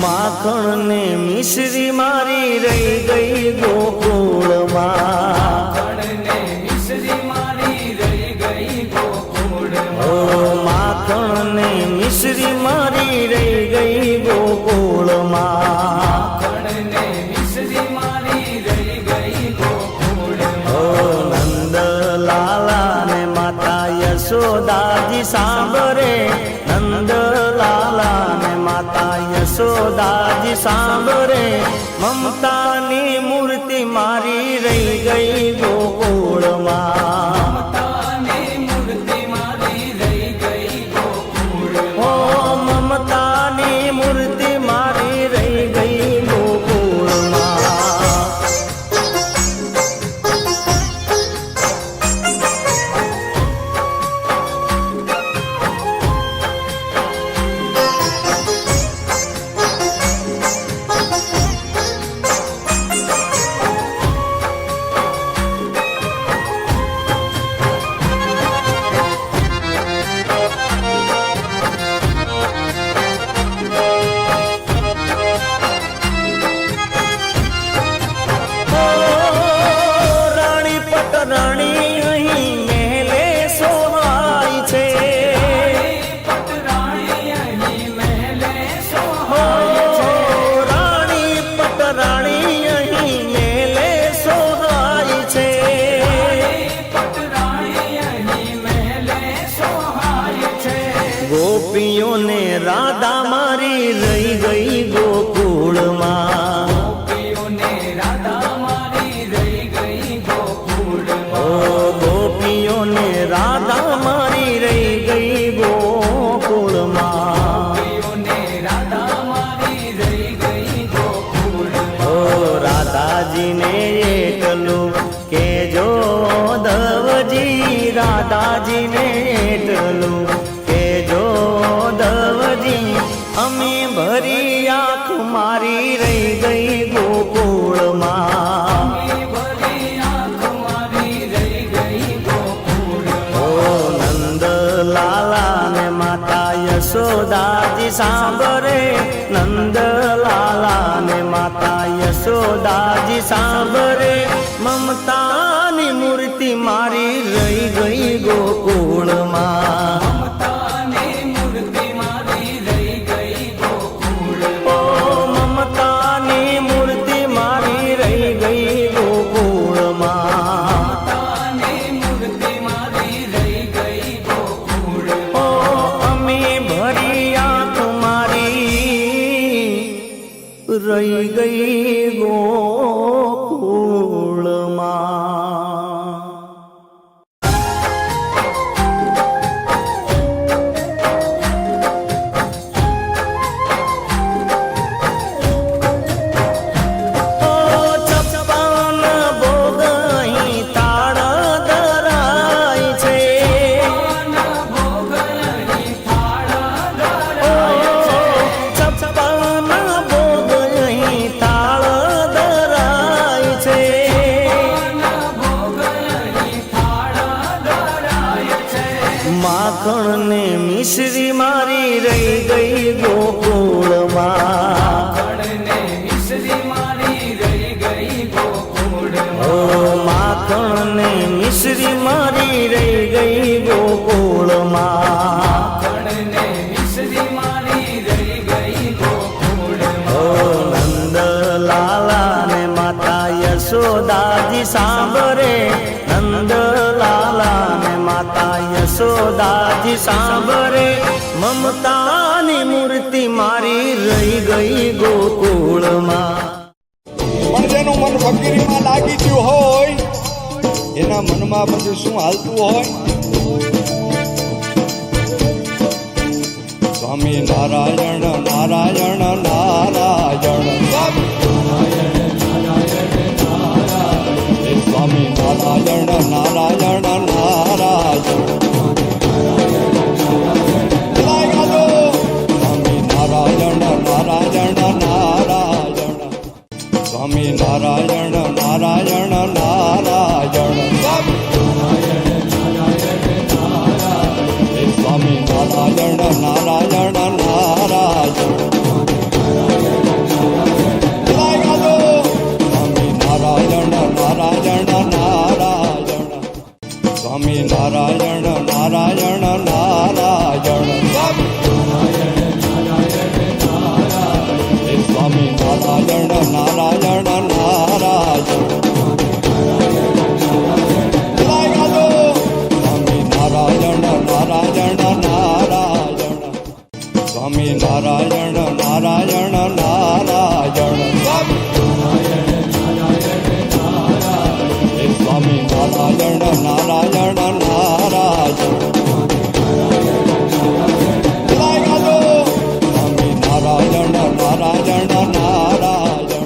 માખણ ને મિશ્રી મારી રહી ગઈ ગોકુળમાં ઓ માખણ ને મિશ્રી મારી રહી ગઈ ગોકુળમાં ઓ નંદ લાલા ને માતા યશોદાજી સાંભળે નંદ લાલા ને માતા યશોદાજી સાંભળે મમતાની મૂર્તિ મારી રહી ગઈ ગોકુળમાં ઓ મમતાની મૂર્તિ મારી રહી ગઈ ગોકુળમાં ગોપીઓને રાધા મારી રહી ગઈ ગોકુળમાં. ઓ રાધાજીને એટલું કેજો દવજી, રાધાજીને એટલું કેજો દવજી, અમે ભરી આંખ મારી રહી ગઈ ગોકુળમાં. લાલા માતા યશોદાજી સાંભળે, નંદલાલા ને માતા યશોદાજી સાંભળે, મમતાની મૂર્તિ મારી રહી ગઈ ગોકુળમાં. ઓ મમતાની મૂર્તિ મારી રહી ગઈ ગોકુળમાં. રહી ગઈ ગોકુળમાં. છપ્પન ભોગ અહીં તાળ ધરાય છે, છપ્પન ભોગ અહીં તાળ ધરાય છે. માખણ ને મિશ્રી મારી રહી ગઈ ગોકુળમાં. ઓ માખણ ને મિશ્રી મારી રહી ગઈ ગોકુળમાં. ઓ નંદલાલા ને માતા યશોદાજી સાંભળે, નંદલાલા ને માતા યશોદાજી સાંભળે, મમતાની મૂર્તિ મારી રહી ગઈ ગોકુળમાં. પણ જેનું મન ફકીરીમાં લાગી ગયું હોય એના મનમાં બધું શું હાલતું હોય? સ્વામી નારાયણ નારાયણ નારાયણ, સ્વામી નારાયણ નારાયણ નારાયણ, સ્વામી નારાયણ નારાયણ નારાયણ, સ્વામી નારાયણ નારાયણ નારાયણ, સ્વામી નારાયણ નારાયણ નારાયણ, સ્વામી નારાયણ નારાયણ નારાયણ, સ્વામી નારાયણ નારાયણ નારાયણ, સ્વામી નારાયણ નારાયણ નારાયણ, સ્વામી નારાયણ નારાયણ નારાયણ, સ્વામી નારાયણ નારાયણ નારાયણ, સ્વામી નારાયણ નારાયણ નારાયણ, સ્વામી નારાયણ નારાયણ નારાયણ.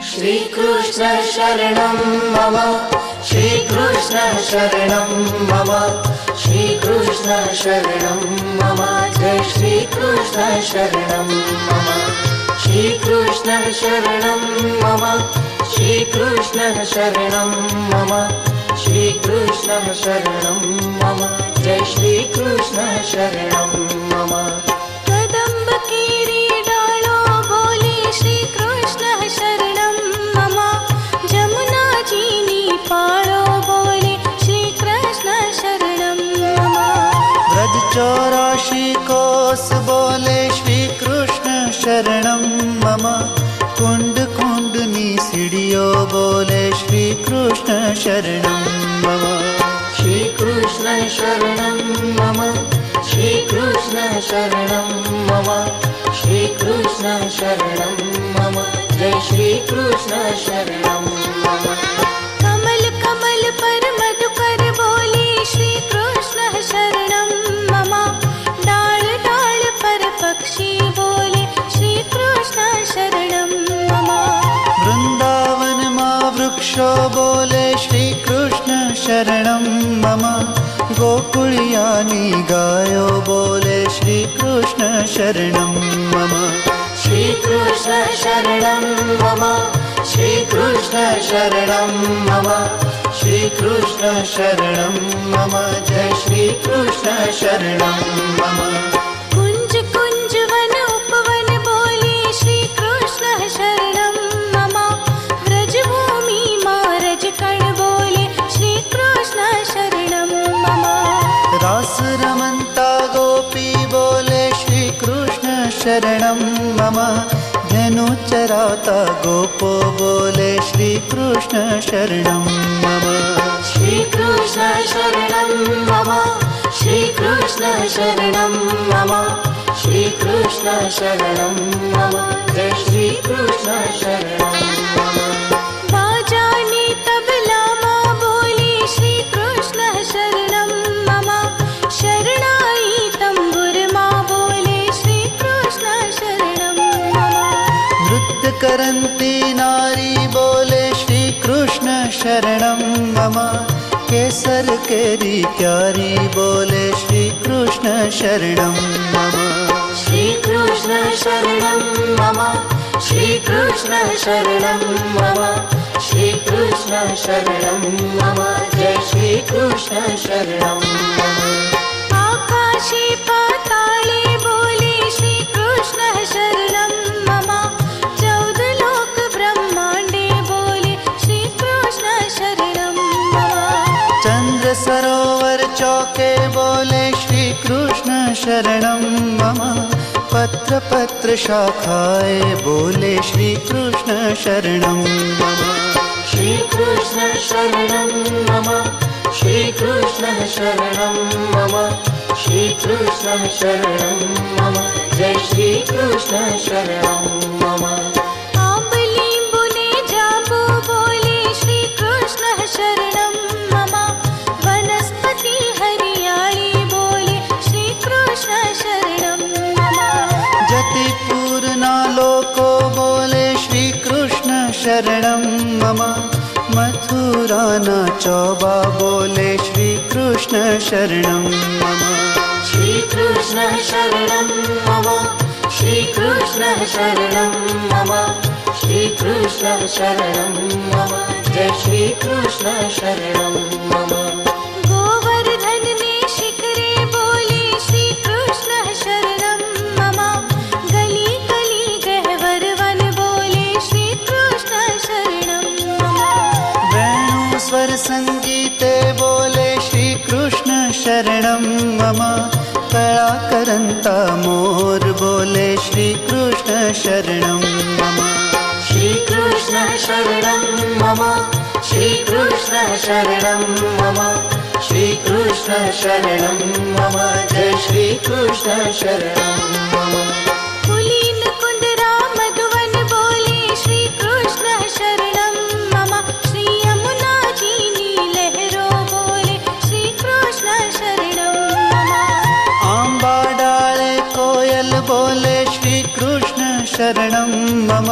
श्रीकृष्ण शरणं मम, श्रीकृष्ण शरणं मम, श्री कृष्ण शरणं मम जय श्री कृष्ण शरणं मम श्री कृष्ण शरणं मम श्री कृष्ण शरणं मम श्री कृष्ण शरणं मम जय श्री कृष्ण शरणं मम कदम्ब केरी डालो बोले श्री कृष्ण शरणं मम जमुना जीनी पाड़ो बोले श्री कृष्ण शरणं मम ब्रज 84 कोस बोले श्री कृष्ण शरणं मम कुंड कुंडनी सीढ़ियों बोले श्री कृष्ण शरणं मम श्री कृष्ण शरणं मम श्री कृष्ण शरणं मम श्री कृष्ण शरणं मम जय श्री कृष्ण शरणं मम कमल कमल पर मधुकर बोले श्री कृष्ण शरणं मम डाल डाल पर पक्षी बोले श्री कृष्ण शरणं मम वृंदावन माँ वृक्षो बोले श्री कृष्ण शरणं मम गोकुलियानी गायो बोले श्री कृष्ण शरणं मम श्री कृष्ण शरणं मम श्री कृष्ण शरणं मम श्री कृष्ण शरणं मम जय श्री कृष्ण शरणं मम कुंज कुंज वन उपवन बोले श्री कृष्ण शरणं मम व्रजभूमि मारज कण बोले श्री कृष्ण शरणं मम रास रमन्ता गोपी बोले श्री कृष्ण शरणं मम धेनु चराता गोपो बोले श्री कृष्ण शरणं मम श्री कृष्ण शरणं मम श्री कृष्ण शरणं मम श्री कृष्ण शरणं मम जय श्री कृष्ण शरणं मम बाजाने तबला माँ बोले श्री कृष्ण शरणं मम शरणाई तंबुर माँ बोले श्री कृष्ण शरणं मम नृत्य करन्ती नारी बोले श्री कृष्ण शरणं मम केसर केरी क्यारी बोले श्री कृष्ण शरणं मम श्री कृष्ण शरणं मम श्री कृष्ण शरणं मम श्री कृष्ण शरणं मम जय श्री कृष्ण शरणं मम आकाशे पाताले बोले श्री कृष्ण शरणं मम 14 लोक ब्रह्मांडे बोले श्री कृष्ण शरणं मम चंद्र सरोवर चौके बोले श्री कृष्ण शरणं मम पत्र पत्र शाखाए बोले श्री कृष्ण शरणं मम श्री कृष्ण शरणं मम श्री कृष्ण शरणं मम श्री कृष्ण शरणं मम जय श्री कृष्ण शरणं मम आंबली बुने जाबो बोले श्री कृष्ण शरणं मम वनस्पति हरियाली बोले श्री कृष्ण शरणं मम जति पूर्णा लोको बोले श्री कृष्ण शरणं मम मथुराना चौबा बोले श्री कृष्ण शरणं मम श्री कृष्ण शरणं मम श्री कृष्ण शरणं मम श्री कृष्ण शरणं मम जय श्री कृष्ण शरणं मम गोवर्धन ने शिखरे बोले श्री कृष्ण शरणं मम गली गली गहवर वन बोले श्री कृष्ण शरणं मम वेणु स्वर संगीते बोले श्री कृष्ण शरणं मम कला करंता मोर बोले श्री कृष्ण शरणं मम श्री कृष्ण शरणं मम श्री कृष्ण शरणं मम श्री कृष्ण शरणं मम जय श्री कृष्ण शरणं मम कुलीन कुंदरा मधुवन बोले श्री कृष्ण शरणं मम श्री यमुना जीनी लहरो बोले श्री कृष्ण शरणं मम आंबा डाले कोयल बोले श्री कृष्ण शरणं मम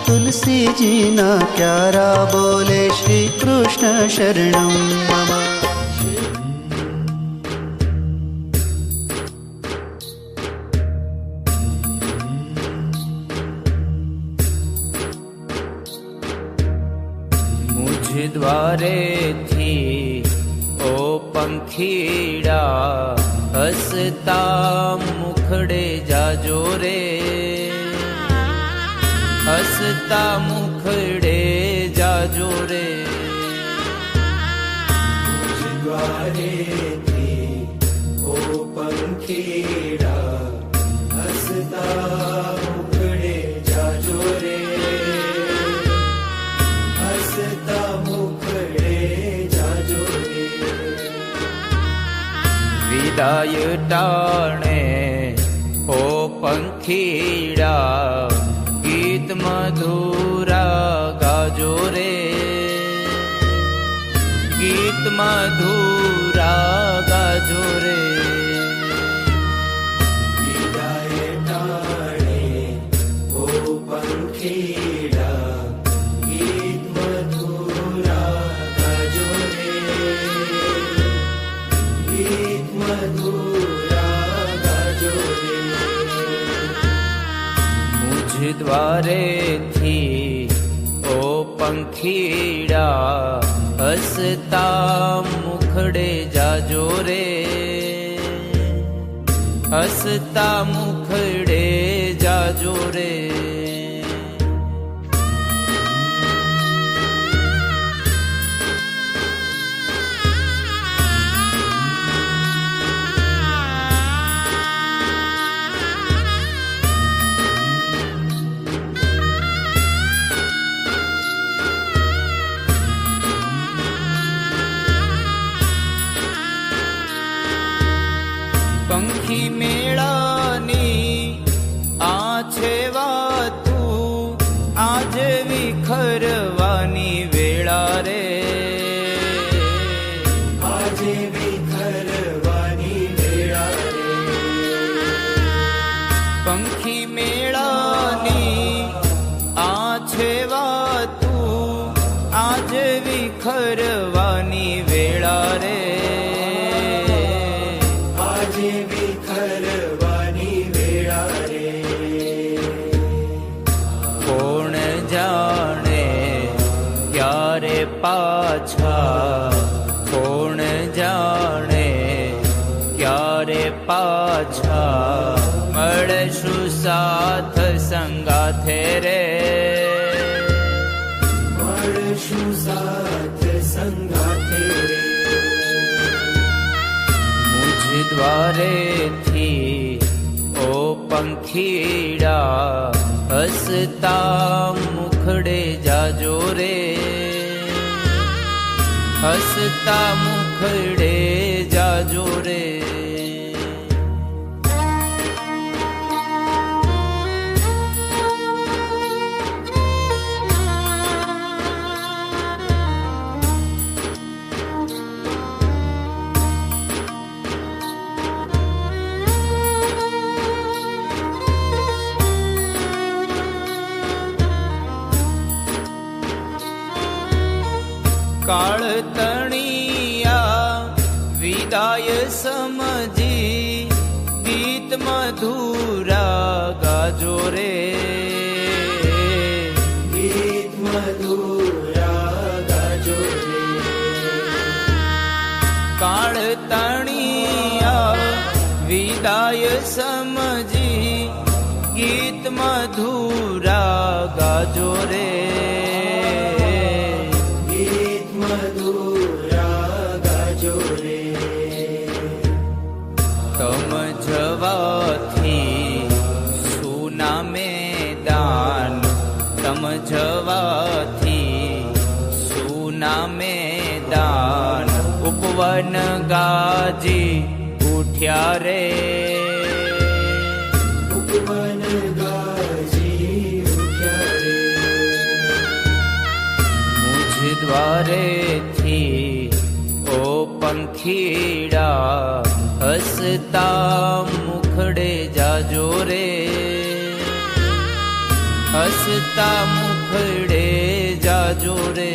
तुलसी जी ना क्यारा बोले श्री कृष्ण शरणं मम द्वारे थी ओ पंखीड़ा हसता मुखड़े जाजो रे हसता मुखड़े जाजो रे द्वारे थी ओ पंखीड़ा हसता मुखड़े जाजो रे हसता मुखड़े जाजो रे विदाय टाणे ओ पंखीड़ा गीत मधुरा गाजो रे गीत मधुरा गाजो रे विदाय टाणे ओ पंखीड़ा गीत मधुरा गाजो रे गीत मधुरा गाजो रे मुझ द्वारे थी ओ पंखीड़ा हसता मुखड़े जाजो रे हसता मुखड़े जाजो रे पंखी मेळानी आछे वातू आज विखरवानी वेळा रे आज विखरवानी वेळा रे पंखी मेळानी आछे वातू आज विखरवानी वेळा रे विखरवानी वेळा रे कोण जाणे क्यारे पाछा कोण जाणे क्यारे पाछा મળશું સાથ સંગાથે રે મળશું સાથ સંગાથે રે द्वारे थी ओ पंखीड़ा हसता मुखड़े जाजो रे हसता मुखड़े जाजो रे काळ तणिया विदाय समजी गीत मधुरा गाजो रे गीत मधुरा गाजो रे काळ तणिया विदाय समजी गीत मधुरा गाजो रे मधुरा गाजो रे तम जवाथी सुना मैदान तम जवाथी सुना मैदान उपवन गाजी उठ्या रे उपवन गाजी उठ्या रे मुझ द्वारे थी ओ पंखीड़ा हसता मुखड़े जाजो रे हसता मुखड़े जाजो रे